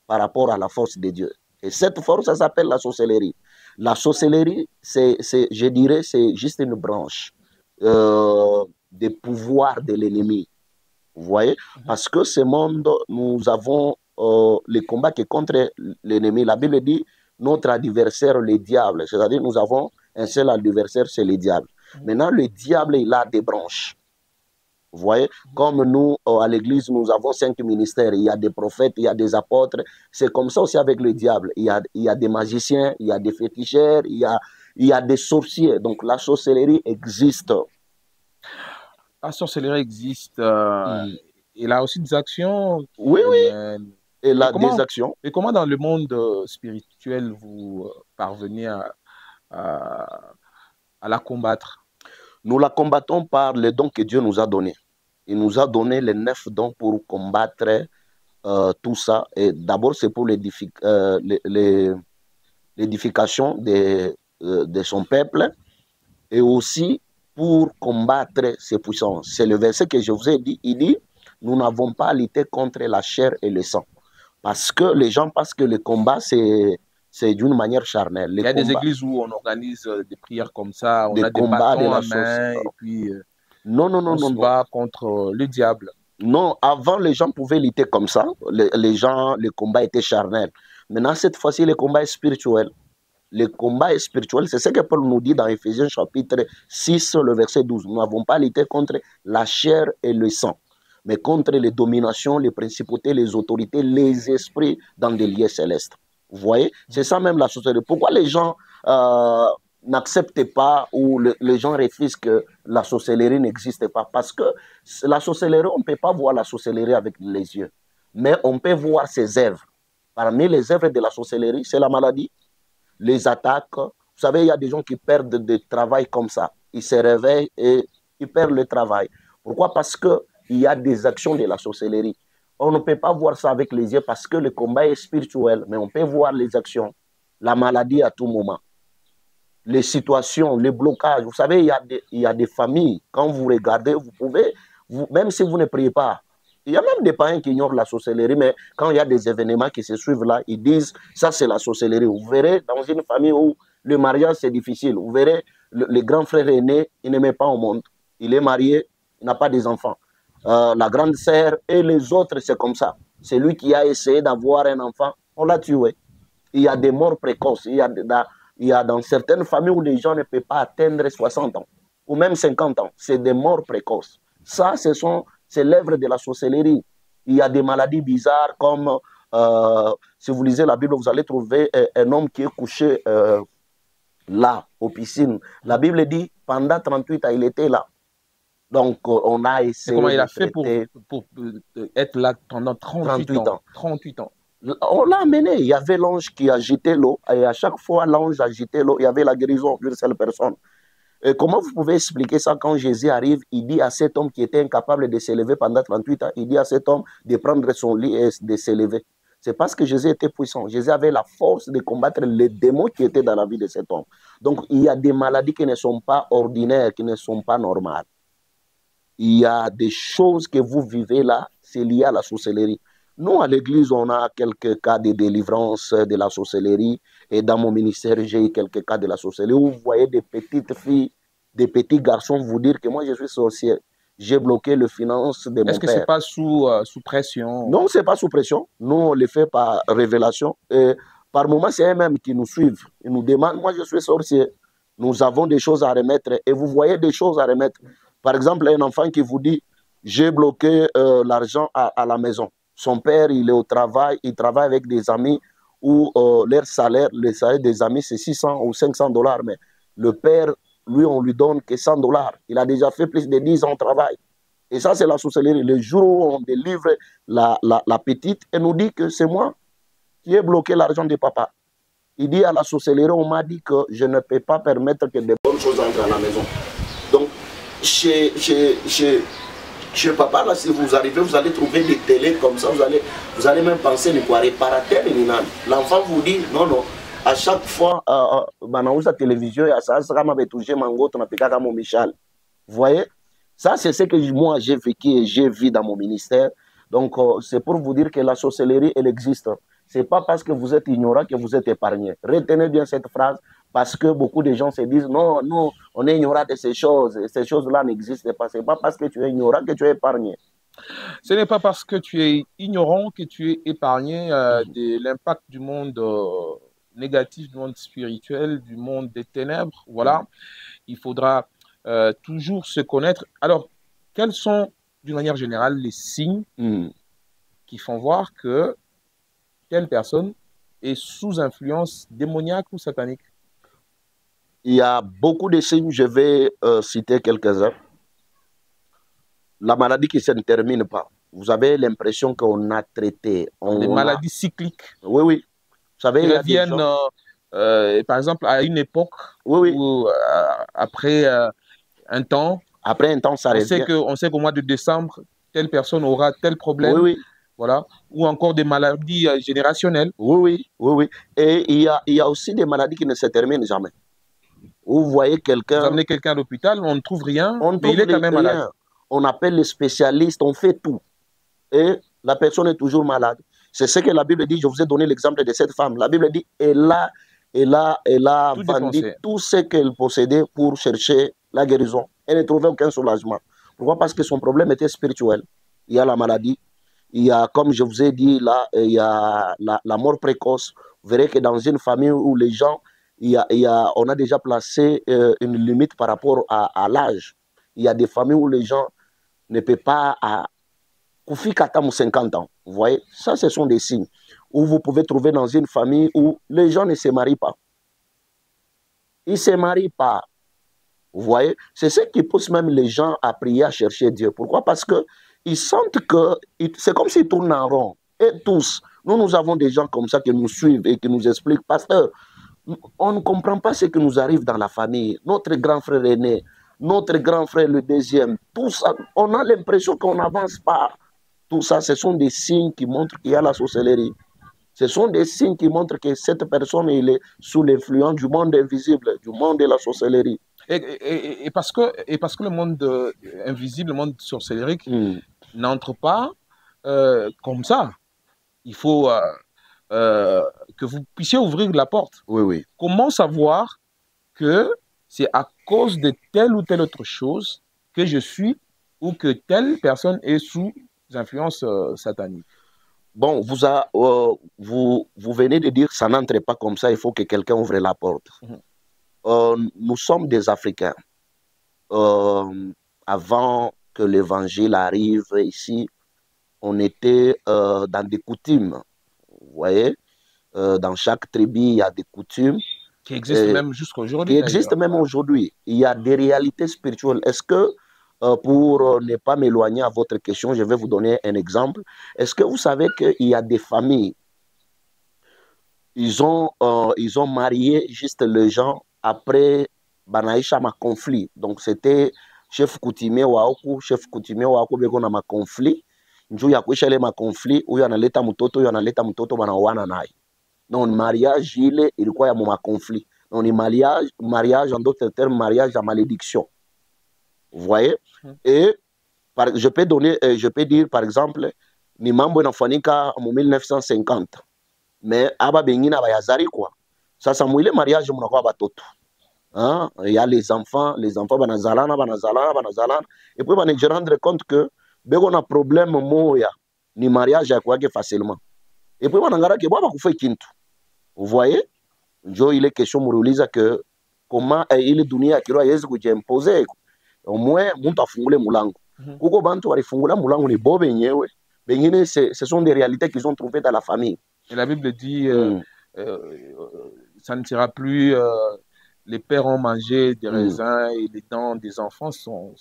S2: par rapport à la force de Dieu. Et cette force, ça s'appelle la sorcellerie. La sorcellerie, je dirais, c'est juste une branche des pouvoirs de l'ennemi. Vous voyez? Parce que ce monde, nous avons le combat qui est contre l'ennemi. La Bible dit notre adversaire, le diable. C'est-à-dire nous avons un seul adversaire, c'est le diable. Maintenant, le diable, il a des branches. Vous voyez, comme nous, à l'église, nous avons 5 ministères. Il y a des prophètes, il y a des apôtres. C'est comme ça aussi avec le diable. Il y a des magiciens, il y a des féticheurs, il y a des sorciers. Donc, la sorcellerie existe.
S1: La sorcellerie existe. Il a aussi des actions
S2: Oui,
S1: qu'elle
S2: oui.
S1: mène.
S2: Et
S1: Et
S2: là, des actions.
S1: et comment dans le monde spirituel vous parvenez à, à la combattre?
S2: Nous la combattons par les dons que Dieu nous a donnés. Il nous a donné les 9 dons pour combattre tout ça. Et d'abord, c'est pour l'édification de son peuple et aussi pour combattre ses puissances. C'est le verset que je vous ai dit. Il dit, nous n'avons pas à lutter contre la chair et le sang. Parce que les gens pensent que le combat, c'est d'une manière charnelle.
S1: Il y a des églises où on organise des prières comme ça, on
S2: des
S1: a des
S2: combats de
S1: bâtons
S2: la
S1: en
S2: sauce.
S1: main et puis
S2: Non, non, non,
S1: on
S2: non,
S1: se
S2: non.
S1: bat contre le diable.
S2: Non, avant, les gens pouvaient lutter comme ça. Les gens, le combat était charnel. Maintenant, cette fois-ci, le combat est spirituel. Le combat est spirituel. C'est ce que Paul nous dit dans Éphésiens chapitre 6, le verset 12. Nous n'avons pas lutté contre la chair et le sang, mais contre les dominations, les principautés, les autorités, les esprits dans des lieux célestes. Vous voyez? C'est ça même la sorcellerie. Pourquoi les gens n'acceptent pas ou les gens refusent que la sorcellerie n'existe pas? Parce que la sorcellerie, on ne peut pas voir la sorcellerie avec les yeux, mais on peut voir ses œuvres. Parmi les œuvres de la sorcellerie, c'est la maladie, les attaques. Vous savez, il y a des gens qui perdent de travail comme ça. Ils se réveillent et ils perdent le travail. Pourquoi? Parce qu'il y a des actions de la sorcellerie. On ne peut pas voir ça avec les yeux parce que le combat est spirituel, mais on peut voir les actions, la maladie à tout moment, les situations, les blocages. Vous savez, il y a des familles, quand vous regardez, vous pouvez, même si vous ne priez pas, il y a même des païens qui ignorent la sorcellerie, mais quand il y a des événements qui se suivent là, ils disent, ça c'est la sorcellerie. Vous verrez, dans une famille où le mariage c'est difficile, vous verrez, le grand frère aîné, il ne met pas au monde. Il est marié, il n'a pas des enfants. La grande sœur et les autres, c'est comme ça. C'est lui qui a essayé d'avoir un enfant, on l'a tué. Il y a des morts précoces. Il y a dans certaines familles où les gens ne peuvent pas atteindre 60 ans ou même 50 ans. C'est des morts précoces. Ça, c'est l'œuvre de la sorcellerie. Il y a des maladies bizarres comme, si vous lisez la Bible, vous allez trouver un homme qui est couché là, aux piscines. La Bible dit, pendant 38 ans, il était là. Donc, on a essayé
S1: comment il a
S2: de
S1: fait
S2: traiter
S1: pour être là pendant 38
S2: 38
S1: ans?
S2: ans.
S1: 38 ans.
S2: On l'a amené. Il y avait l'ange qui agitait l'eau. Et à chaque fois, l'ange agitait l'eau. Il y avait la guérison d'une seule personne. Et comment vous pouvez expliquer ça quand Jésus arrive? Il dit à cet homme qui était incapable de s'élever pendant 38 ans, il dit à cet homme de prendre son lit et de s'élever. C'est parce que Jésus était puissant. Jésus avait la force de combattre les démons qui étaient dans la vie de cet homme. Donc, il y a des maladies qui ne sont pas ordinaires, qui ne sont pas normales. Il y a des choses que vous vivez là, c'est lié à la sorcellerie. Nous, à l'église, on a quelques cas de délivrance de la sorcellerie. Et dans mon ministère, j'ai eu quelques cas de la sorcellerie où vous voyez des petites filles, des petits garçons vous dire que moi, je suis sorcier. J'ai bloqué les finances de mon
S1: Est-ce que c'est
S2: père.
S1: pas sous pression?
S2: Non, ce n'est pas sous pression. Nous, on le fait par révélation. Et par moments, c'est eux-mêmes qui nous suivent. Ils nous demandent, moi, je suis sorcier. Nous avons des choses à remettre. Et vous voyez des choses à remettre. Par exemple, un enfant qui vous dit, j'ai bloqué l'argent à la maison. Son père, il est au travail, il travaille avec des amis où leur salaire, le salaire des amis, c'est 600 ou 500 dollars. Mais le père, lui, on lui donne que 100 dollars. Il a déjà fait plus de 10 ans de travail. Et ça, c'est la sorcellerie. Le jour où on délivre la petite, elle nous dit que c'est moi qui ai bloqué l'argent de papa. Il dit à la sorcellerie, on m'a dit que je ne peux pas permettre que de bonnes choses entrent à la maison. Donc, chez papa, là, si vous arrivez, vous allez trouver des télés comme ça, vous allez même penser ne quoi réparateur. L'enfant vous dit, non, non, à chaque fois, la télévision, ça m'a touché, mon Michel. Vous voyez? Ça, c'est ce que moi, j'ai vécu et j'ai vu dans mon ministère. Donc, c'est pour vous dire que la sorcellerie, elle existe. Ce n'est pas parce que vous êtes ignorant que vous êtes épargné. Retenez bien cette phrase. Parce que beaucoup de gens se disent, non, non, on est ignorant de ces choses. Et ces choses-là n'existent pas. Ce n'est pas parce que tu es ignorant que tu es épargné.
S1: Ce n'est pas parce que tu es ignorant que tu es épargné de l'impact du monde négatif, du monde spirituel, du monde des ténèbres. Voilà, il faudra toujours se connaître. Alors, quels sont, d'une manière générale, les signes qui font voir que telle personne est sous influence démoniaque ou satanique?
S2: Il y a beaucoup de signes, je vais citer quelques-uns. La maladie qui ne se termine pas. Vous avez l'impression qu'on a traité.
S1: Des maladies cycliques.
S2: Oui, oui. Vous savez,
S1: qui
S2: il y a
S1: reviennent, par exemple, à une époque
S2: oui, oui.
S1: où, après un temps,
S2: après un temps, ça revient.
S1: On sait qu'au mois de décembre, telle personne aura tel problème.
S2: Oui, oui.
S1: Voilà. Ou encore des maladies générationnelles.
S2: Oui, oui, oui, oui. Et il y a aussi des maladies qui ne se terminent jamais. Vous voyez quelqu'un...
S1: Vous amenez quelqu'un à l'hôpital, on ne trouve rien, mais il est quand même
S2: rien.
S1: malade.
S2: On appelle les spécialistes, on fait tout. Et la personne est toujours malade. C'est ce que la Bible dit. Je vous ai donné l'exemple de cette femme. La Bible dit, elle a tout vendu dépensé. Tout ce qu'elle possédait pour chercher la guérison. Elle ne trouvait aucun soulagement. Pourquoi? Parce que son problème était spirituel. Il y a la maladie. Il y a, comme je vous ai dit, là, il y a la mort précoce. Vous verrez que dans une famille où les gens, on a déjà placé une limite par rapport à l'âge. Il y a des familles où les gens ne peuvent pas Koufi Katam 50 ans. Vous voyez, ça, ce sont des signes où vous pouvez trouver dans une famille où les gens ne se marient pas. Ils ne se marient pas. Vous voyez, c'est ce qui pousse même les gens à prier, à chercher Dieu. Pourquoi? Parce qu'ils sentent que c'est comme s'ils tournent en rond. Et tous, nous avons des gens comme ça qui nous suivent et qui nous expliquent. Pasteur, on ne comprend pas ce qui nous arrive dans la famille. Notre grand frère aîné, notre grand frère le deuxième, tout ça, on a l'impression qu'on n'avance pas. Tout ça, ce sont des signes qui montrent qu'il y a la sorcellerie. Ce sont des signes qui montrent que cette personne il est sous l'influence du monde invisible, du monde de la sorcellerie.
S1: Et parce que le monde invisible, le monde sorcellerique, n'entre pas comme ça. Il faut que vous puissiez ouvrir la porte.
S2: Oui, oui.
S1: Comment savoir que c'est à cause de telle ou telle autre chose que je suis ou que telle personne est sous influence satanique?
S2: Bon, vous venez de dire que ça n'entre pas comme ça, il faut que quelqu'un ouvre la porte. Nous sommes des Africains. Avant que l'évangile arrive ici, on était dans des coutumes. Vous voyez, dans chaque tribu, il y a des coutumes.
S1: Qui existent même jusqu'à aujourd'hui.
S2: Qui existent même aujourd'hui. Il y a des réalités spirituelles. Est-ce que, pour ne pas m'éloigner à votre question, je vais vous donner un exemple. Est-ce que vous savez qu'il y a des familles, ils ont marié juste les gens après Banaïcha ma conflit. Donc c'était chef coutumier waoku, beko na ma conflit. Njuu ya kuisha ile ma conflit, huyo analeta mtoto banaoana naye. Non, mariage ile ilikuwa ya ma conflit. Non, ni mariage en d'autres termes, mariage à malédiction. Vous voyez? Et je peux dire par exemple, ni mambo inafanyika en 1950. Mais aba bengine abayazari quoi. Sasa mwile mariage munakuwa batoto. Hein? Il y a les enfants banazalana. Et puis on se rendre compte que beko na problème moya ni mariage yakwake facilement. Et puis banangara ke baba kufa kintu. Vous voyez? Njo ile question muruliza que comment ile dunia kilo yezi kujimposer. Au moins muntu afungule mulango. Kuko bantu walifungula mulango ni bobe nyewe. Bengine ce sont des réalités qu'ils ont trouvées dans la famille.
S1: Et la Bible dit ça ne sera plus les pères ont mangé des raisins et les dents des enfants sont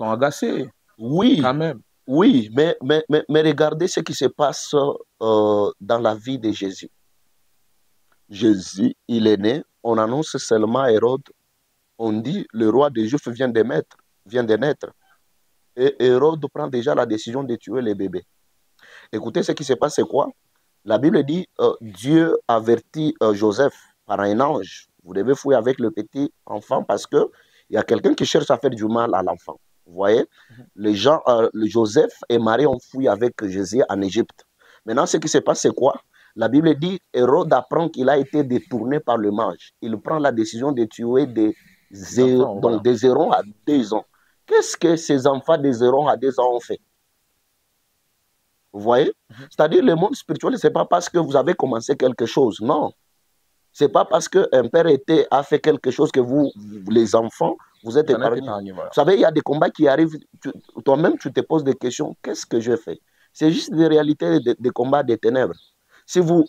S1: agacées.
S2: Oui,
S1: quand même.
S2: Oui, mais regardez ce qui se passe dans la vie de Jésus. Jésus, il est né, on annonce seulement à Hérode, on dit le roi des Juifs vient de naître. Et Hérode prend déjà la décision de tuer les bébés. Écoutez ce qui se passe, c'est quoi? La Bible dit, Dieu avertit Joseph par un ange. Vous devez fouiller avec le petit enfant parce qu'il y a quelqu'un qui cherche à faire du mal à l'enfant. Vous voyez? Les gens, Joseph et Marie ont fouillé avec Jésus en Égypte. Maintenant, ce qui se passe, c'est quoi? La Bible dit, Hérode apprend qu'il a été détourné par le mage. Il prend la décision de tuer des
S1: enfants, voilà.
S2: donc des 0 à 2 ans. Qu'est-ce que ces enfants des 0 à 2 ans ont fait? Vous voyez? C'est-à-dire, le monde spirituel, ce n'est pas parce que vous avez commencé quelque chose, non. Ce n'est pas parce qu'un père a fait quelque chose que vous, les enfants, vous êtes épargnés.
S1: Voilà.
S2: Vous savez, il y a des combats qui arrivent, toi-même, tu te poses des questions, qu'est-ce que je fais? C'est juste des réalités, des combats des ténèbres. Si vous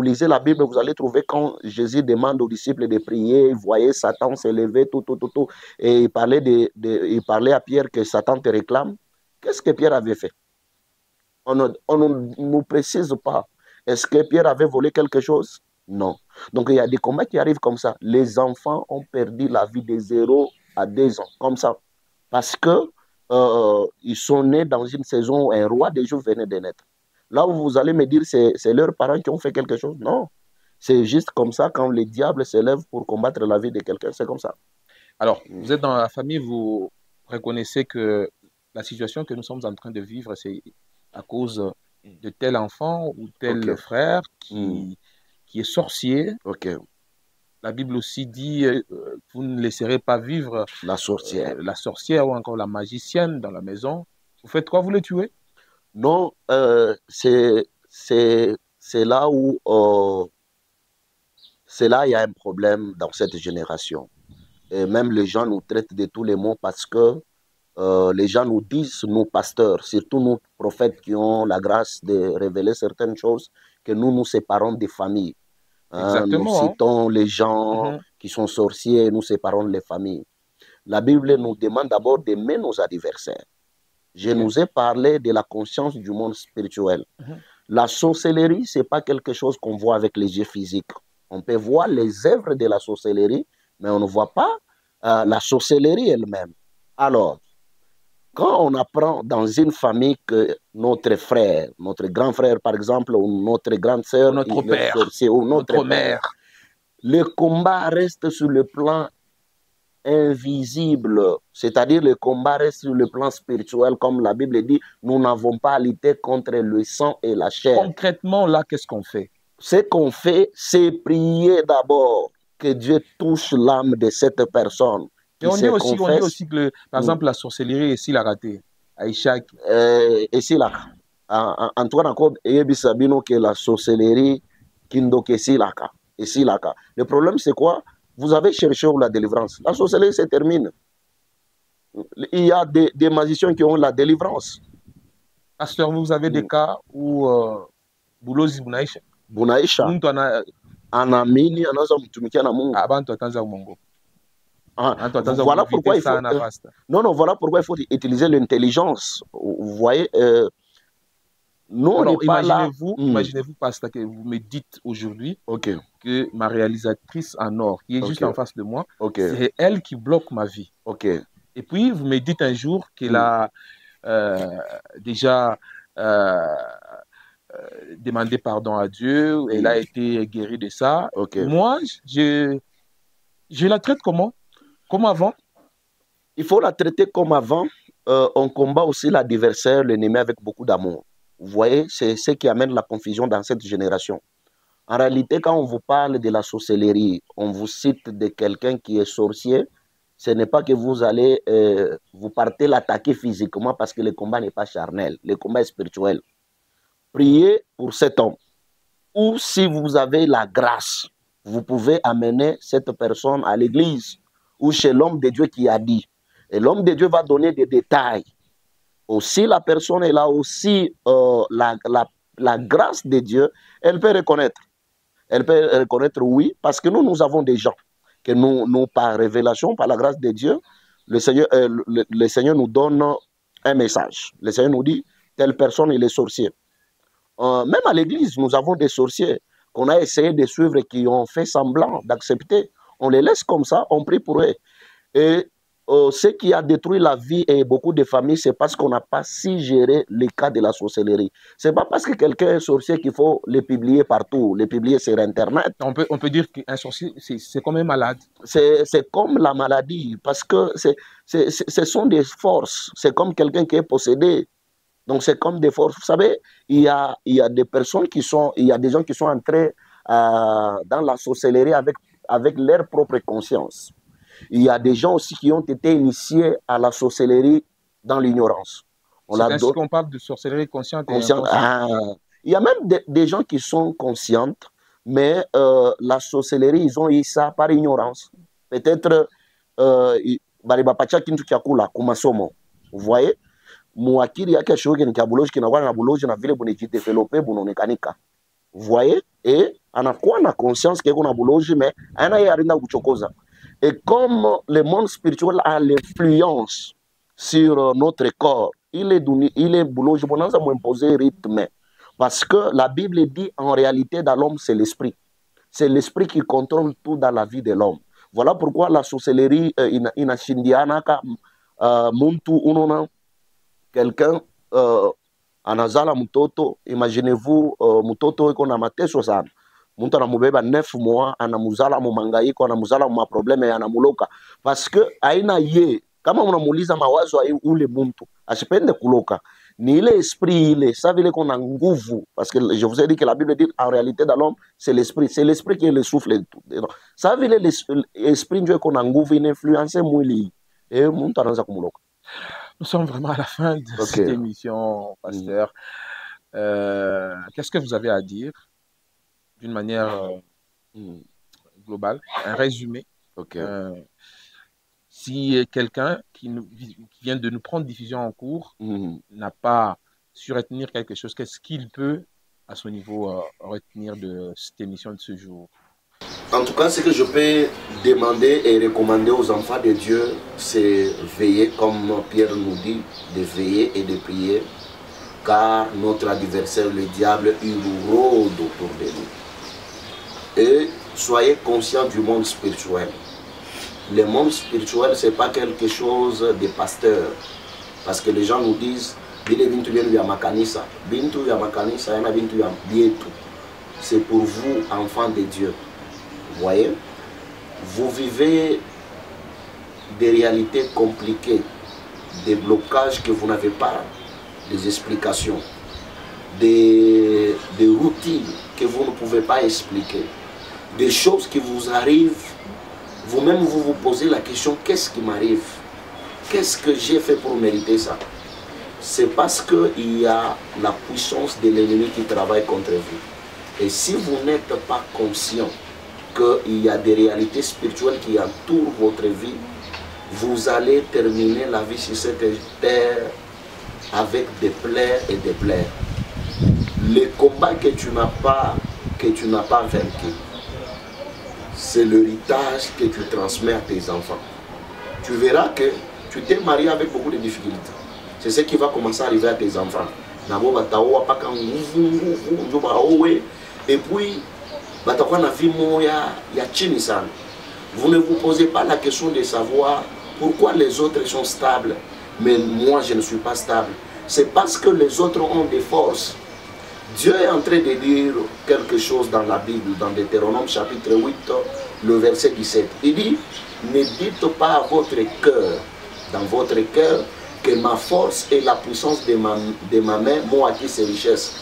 S2: lisez la Bible, vous allez trouver quand Jésus demande aux disciples de prier, vous voyez Satan s'élever, tout, et il parlait à Pierre que Satan te réclame. Qu'est-ce que Pierre avait fait? On ne nous précise pas. Est-ce que Pierre avait volé quelque chose? Non. Donc, il y a des combats qui arrivent comme ça. Les enfants ont perdu la vie de 0 à 2 ans, comme ça. Parce que ils sont nés dans une saison où un roi des jours venait de naître. Là où vous allez me dire, c'est leurs parents qui ont fait quelque chose. Non. C'est juste comme ça, quand les diables s'élèvent pour combattre la vie de quelqu'un, c'est comme ça.
S1: Alors, vous êtes dans la famille, vous reconnaissez que la situation que nous sommes en train de vivre, c'est à cause de tel enfant ou tel frère qui est sorcier. La Bible aussi dit vous ne laisserez pas vivre
S2: la
S1: sorcière ou encore la magicienne dans la maison. Vous faites quoi? Vous les tuez?
S2: Non, c'est là où il y a un problème dans cette génération. Et même les gens nous traitent de tous les mots parce que les gens nous disent, nous pasteurs, surtout nous prophètes qui ont la grâce de révéler certaines choses, que nous nous séparons des familles. Nous citons les gens qui sont sorciers, nous séparons les familles. La Bible nous demande d'abord d'aimer nos adversaires. Je nous ai parlé de la conscience du monde spirituel. La sorcellerie, ce n'est pas quelque chose qu'on voit avec les yeux physiques. On peut voir les œuvres de la sorcellerie, mais on ne voit pas la sorcellerie elle-même. Alors, quand on apprend dans une famille que notre frère, notre grand frère par exemple, ou notre grande sœur,
S1: notre père,
S2: sorcier, ou notre mère, le combat reste sur le plan invisible, c'est-à-dire le combat reste sur le plan spirituel, comme la Bible dit, nous n'avons pas à lutter contre le sang et la chair.
S1: Concrètement, là, qu'est-ce qu'on fait?
S2: Ce qu'on fait, c'est prier d'abord que Dieu touche l'âme de cette personne.
S1: Mais on dit aussi que, par exemple, la sorcellerie, ici, la raté. Aïcha.
S2: Ici, là. Antoine, encore, Sabino, que la sorcellerie, Kindoke, ici, là. Le problème, c'est quoi? Vous avez cherché la délivrance. La sorcellerie se termine. Il y a des magiciens qui ont la délivrance.
S1: Pasteur, vous avez des cas où Boulozi Bunaïcha.
S2: Bunaïcha. Anamini, anazomutumikia na Mungu.
S1: Abantu atanza Mungu.
S2: Voilà pourquoi il faut. Voilà pourquoi il faut utiliser l'intelligence. Vous voyez.
S1: Imaginez-vous, pasteur, que vous me dites aujourd'hui que ma réalisatrice en or, qui est juste en face de moi, c'est elle qui bloque ma vie. Et puis, vous me dites un jour qu'elle a déjà demandé pardon à Dieu, elle a été guérie de ça. Moi, je la traite comment? Comme avant?
S2: Il faut la traiter comme avant. On combat aussi l'adversaire, l'ennemi avec beaucoup d'amour. Vous voyez, c'est ce qui amène la confusion dans cette génération. En réalité, quand on vous parle de la sorcellerie, on vous cite de quelqu'un qui est sorcier, ce n'est pas que vous allez, vous partez l'attaquer physiquement parce que le combat n'est pas charnel, le combat est spirituel. Priez pour cet homme. Ou si vous avez la grâce, vous pouvez amener cette personne à l'église ou chez l'homme de Dieu qui a dit. Et l'homme de Dieu va donner des détails. Aussi, la personne est là aussi, la grâce de Dieu, elle peut reconnaître. Elle peut reconnaître, oui, parce que nous avons des gens que nous, par révélation, par la grâce de Dieu, le Seigneur nous donne un message. Le Seigneur nous dit, telle personne, il est sorcier. Même à l'église, nous avons des sorciers qu'on a essayé de suivre et qui ont fait semblant d'accepter. On les laisse comme ça, on prie pour eux. Et ce qui a détruit la vie et beaucoup de familles, c'est parce qu'on n'a pas si géré les cas de la sorcellerie. Ce n'est pas parce que quelqu'un est sorcier qu'il faut les publier partout, les publier sur Internet.
S1: On peut dire qu'un sorcier, c'est comme un malade.
S2: C'est comme la maladie, parce que ce sont des forces. C'est comme quelqu'un qui est possédé. Donc c'est comme des forces. Vous savez, il y a des personnes qui sont, il y a des gens qui sont entrés dans la sorcellerie avec leur propre conscience. Il y a des gens aussi qui ont été initiés à la sorcellerie dans l'ignorance. On
S1: C'est
S2: l'a
S1: ainsi
S2: donné
S1: qu'on parle de sorcellerie consciente et
S2: consciente.
S1: inconsciente.
S2: Ah. Il y a même des gens qui sont conscientes, mais la sorcellerie, ils ont eu ça par ignorance. Peut-être, balibapatia kintu kya kula kumasomo. Vous voyez, muakili yake shoki ni kabuloji kinakuwa na buloji na vile bunejidevelope bunaonekanika. Vous voyez, et anakuwa na conscience que kuna buloji, mais ana yeye arinda kuchokoza. Et comme le monde spirituel a l'influence sur notre corps, il est buloji bonanza m'imposer rythme. Parce que la Bible dit en réalité dans l'homme, c'est l'esprit. C'est l'esprit qui contrôle tout dans la vie de l'homme. Voilà pourquoi la sorcellerie inashindiana muntu unona quelqu'un anazala mtoto, imaginez-vous mtoto iko na mateso sana. Muntu anamubeba 9 mois, anamuzala mu mangaiko, anamuzala mu maprobleme, anamuloka. Parce que aina ye, kama unamuuliza mawazo ya ule muntu, asipende kuloka. Ni ile esprit ile, ça veut dire qu'on a nguvu. Parce que je vous ai dit que la Bible dit en réalité dans l'homme, c'est l'esprit. C'est l'esprit qui est le souffle. Ça veut dire l'esprit qu'on a nguvu, il influence mwili. Et muntu anaanza kumuloka.
S1: Nous sommes vraiment à la fin de cette émission, pasteur. Qu'est-ce que vous avez à dire d'une manière globale, un résumé? Si quelqu'un qui vient de nous prendre diffusion en cours n'a pas su retenir quelque chose, qu'est-ce qu'il peut, à son niveau, retenir de cette émission de ce jour?
S2: En tout cas, ce que je peux demander et recommander aux enfants de Dieu, c'est veiller, comme Pierre nous dit, de veiller et de prier, car notre adversaire, le diable, il rôde autour de nous. Et soyez conscients du monde spirituel. Le monde spirituel, ce n'est pas quelque chose de pasteur. Parce que les gens nous disent, c'est pour vous, enfants de Dieu. Vous voyez, vous vivez des réalités compliquées, des blocages que vous n'avez pas, des explications, des routines que vous ne pouvez pas expliquer, des choses qui vous arrivent. Vous-même, vous vous posez la question, qu'est-ce qui m'arrive? Qu'est-ce que j'ai fait pour mériter ça? C'est parce qu'il y a la puissance de l'ennemi qui travaille contre vous. Et si vous n'êtes pas conscient qu'il y a des réalités spirituelles qui entourent votre vie, vous allez terminer la vie sur cette terre avec des plaies et des plaies. Le combat que tu n'as pas vaincu, c'est l'héritage que tu transmets à tes enfants. Tu verras que tu t'es marié avec beaucoup de difficultés. C'est ce qui va commencer à arriver à tes enfants. Et puis, vous ne vous posez pas la question de savoir pourquoi les autres sont stables, mais moi je ne suis pas stable. C'est parce que les autres ont des forces. Dieu est en train de dire quelque chose dans la Bible, dans Deutéronome chapitre 8, le verset 17. Il dit, ne dites pas à votre cœur, dans votre cœur, que ma force et la puissance de ma main m'ont acquis ces richesses.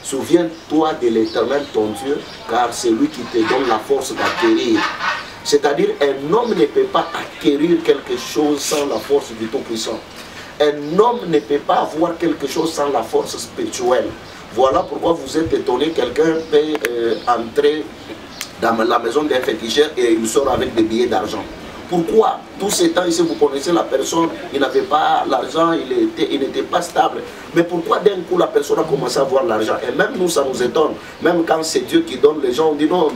S2: Souviens-toi de l'Éternel ton Dieu, car c'est lui qui te donne la force d'acquérir. C'est-à-dire, un homme ne peut pas acquérir quelque chose sans la force du Tout-Puissant. Un homme ne peut pas avoir quelque chose sans la force spirituelle. Voilà pourquoi vous êtes étonné, quelqu'un peut entrer dans la maison d'un féticheur et il sort avec des billets d'argent. Pourquoi? Tous ces temps ici, vous connaissez la personne, il n'avait pas l'argent, il n'était pas stable. Mais pourquoi d'un coup la personne a commencé à avoir l'argent? Et même nous, ça nous étonne. Même quand c'est Dieu qui donne, les gens, on dit non,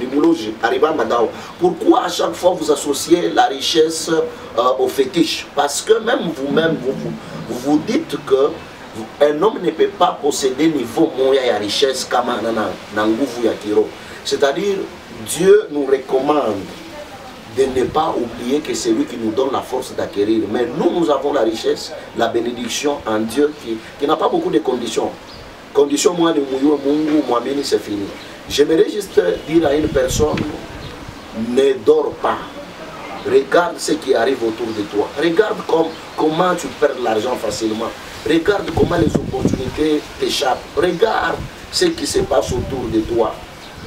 S2: arrive à Madao. Pourquoi à chaque fois vous associez la richesse au fétiche? Parce que même vous-même, vous dites que un homme ne peut pas posséder niveau moyen et richesse comme Nanguvu Yakiro. C'est-à-dire, Dieu nous recommande de ne pas oublier que c'est lui qui nous donne la force d'acquérir. Mais nous avons la richesse, la bénédiction en Dieu qui n'a pas beaucoup de conditions. Condition, moi, de Mungu, moi, c'est fini. J'aimerais juste dire à une personne, ne dors pas. Regarde ce qui arrive autour de toi. Regarde comment tu perds l'argent facilement. Regarde comment les opportunités t'échappent. Regarde ce qui se passe autour de toi.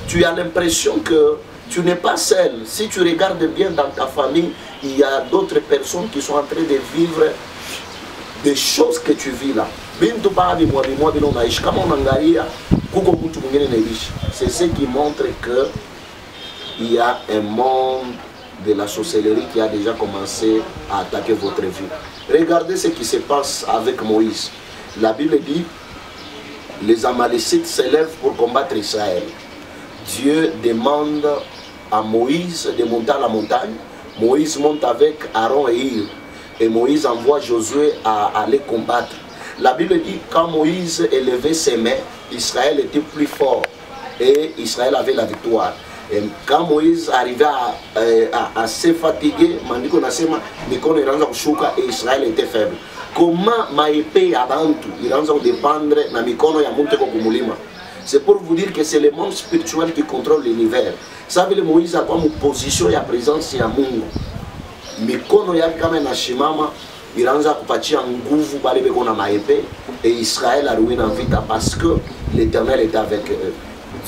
S2: Tu as l'impression que tu n'es pas seul. Si tu regardes bien dans ta famille, il y a d'autres personnes qui sont en train de vivre des choses que tu vis là. C'est ce qui montre qu'il y a un monde de la sorcellerie qui a déjà commencé à attaquer votre vie. Regardez ce qui se passe avec Moïse. La Bible dit, les Amalécites s'élèvent pour combattre Israël. Dieu demande à Moïse de monter à la montagne. Moïse monte avec Aaron et Hur. Et Moïse envoie Josué à aller combattre. La Bible dit, quand Moïse élevait ses mains, Israël était plus fort. Et Israël avait la victoire. Et quand Moïse arrivait à se fatiguer, et Israël était faible. Comment ma épée abantu, il va dépendre na mikono ya muntu kumulima. C'est pour vous dire que c'est le monde spirituel qui contrôle l'univers. Ça veut dire que Moïse a comme position ya présence ya Mungu. Mikono ya kama na shimama, iraanza kupatia nguvu bale beko na maépée et Israël a ruiné en vita parce que l'Éternel est avec eux.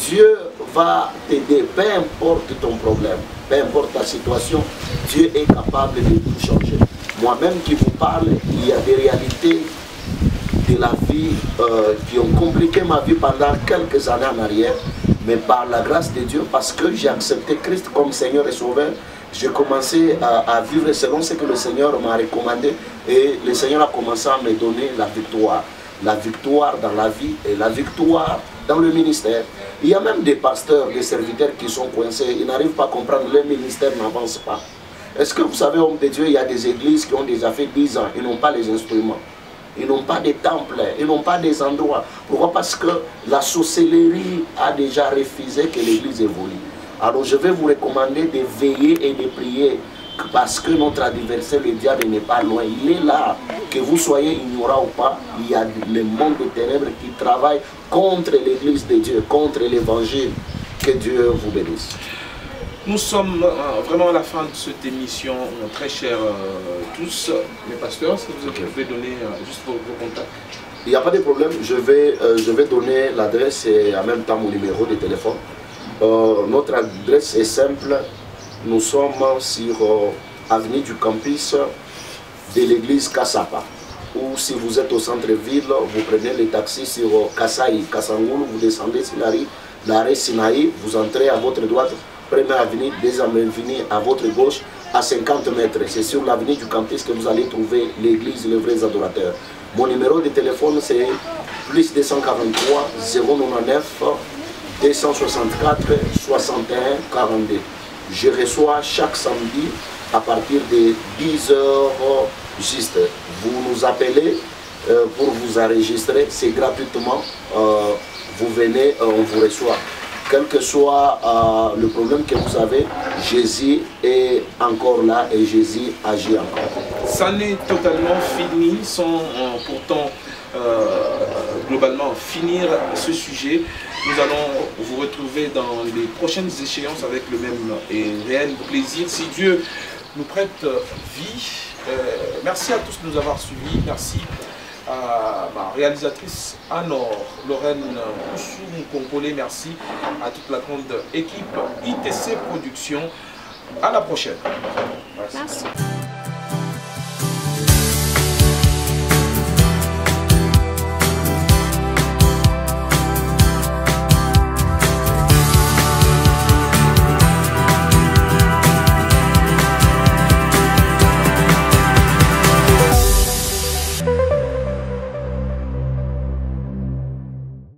S2: Dieu va t'aider, peu importe ton problème, peu importe ta situation, Dieu est capable de tout changer. Moi-même qui vous parle, il y a des réalités de la vie qui ont compliqué ma vie pendant quelques années en arrière, mais par la grâce de Dieu, parce que j'ai accepté Christ comme Seigneur et Sauveur, j'ai commencé à vivre selon ce que le Seigneur m'a recommandé et le Seigneur a commencé à me donner la victoire. La victoire dans la vie et la victoire dans le ministère. Il y a même des pasteurs, des serviteurs qui sont coincés, ils n'arrivent pas à comprendre, le ministère n'avance pas. Est-ce que vous savez, homme de Dieu, il y a des églises qui ont déjà fait 10 ans, ils n'ont pas les instruments. Ils n'ont pas des temples, ils n'ont pas des endroits. Pourquoi? Parce que la sorcellerie a déjà refusé que l'église évolue. Alors je vais vous recommander de veiller et de prier parce que notre adversaire, le diable, n'est pas loin. Il est là. Que vous soyez ignorant ou pas, il y a le monde des ténèbres qui travaille contre l'église de Dieu, contre l'évangile. Que Dieu vous bénisse.
S1: Nous sommes vraiment à la fin de cette émission, très chers tous. Les pasteurs, est-ce que vous pouvez donner juste vos contacts?
S2: Il n'y a pas de problème, je vais donner l'adresse et en même temps mon numéro de téléphone. Notre adresse est simple, nous sommes sur avenue du campus de l'église Kassapa. Ou si vous êtes au centre-ville, vous prenez les taxis sur Kassaï, Kassangoulou, vous descendez sur l'arrêt Sinaï, vous entrez à votre droite, première avenue, deuxième avenue à votre gauche, à 50 mètres. C'est sur l'avenue du campus que vous allez trouver l'église Les Vrais Adorateurs. Mon numéro de téléphone c'est plus 243 099 264 61 42. Je reçois chaque samedi à partir de 10 h juste. Vous nous appelez pour vous enregistrer, c'est gratuitement. Vous venez, on vous reçoit. Quel que soit le problème que vous avez, Jésus est encore là et Jésus agit encore.
S1: Ça n'est totalement fini sans pourtant globalement finir ce sujet. Nous allons vous retrouver dans les prochaines échéances avec le même et réel plaisir. Si Dieu nous prête vie. Merci à tous de nous avoir suivis. Merci à ma réalisatrice Anor, Lorraine Koussou-Konkole. Merci à toute la grande équipe ITC Productions. À la prochaine.
S3: Merci.